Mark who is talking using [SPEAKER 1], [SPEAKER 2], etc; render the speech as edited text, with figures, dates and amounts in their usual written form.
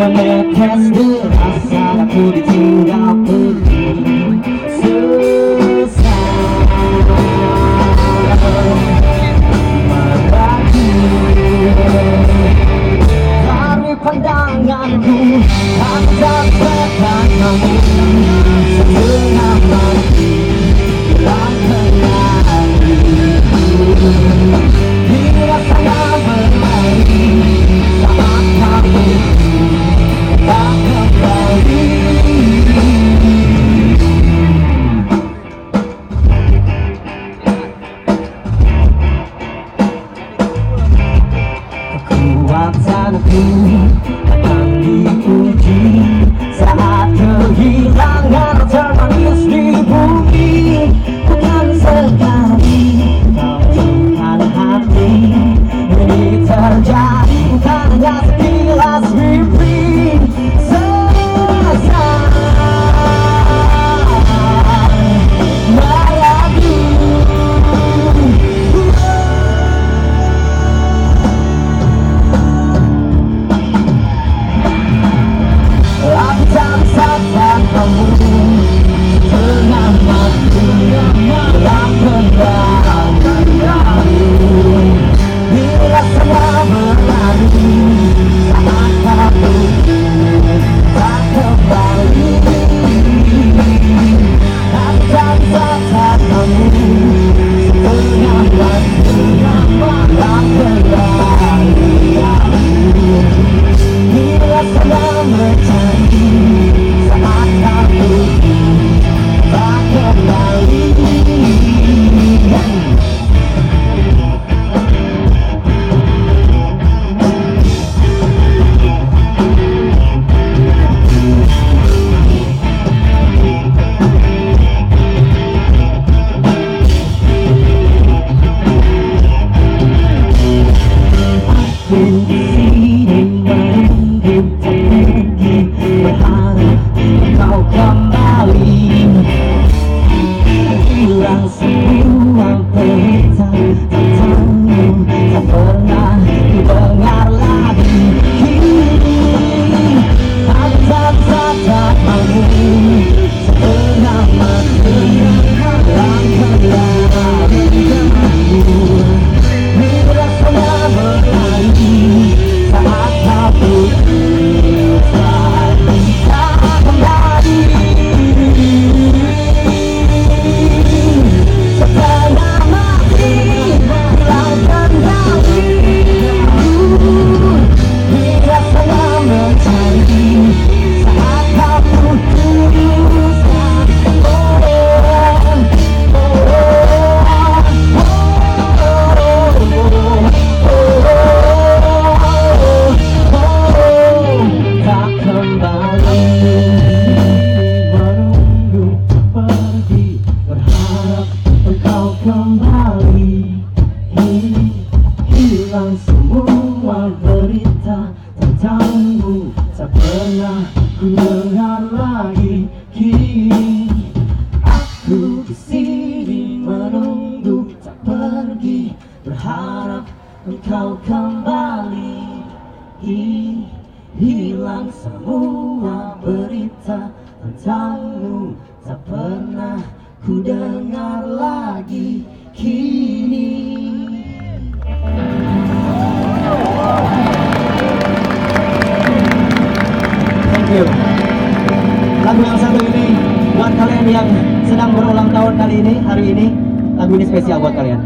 [SPEAKER 1] menetes rasa aku ditinggal pergi. Dari pandanganku ada tekanan setengah mati hilang kendaliku. Bila saya berlari saat aku tak kembali. Kekuatanku akan diuji saat kehilangan termanis di bumi. Bukan sekali kau tekan hati, ini terjadi bukan hanya sekilas mimpi. Hilang semua berita tentangmu, tak pernah ku dengar lagi. Kini aku disini menunggu, tak pergi, berharap engkau kembali. Hilang semua berita tentangmu, tak pernah ku dengar lagi. Kini lagu yang satu ini buat kalian yang sedang berulang tahun kali ini, hari ini. Lagu ini spesial buat kalian.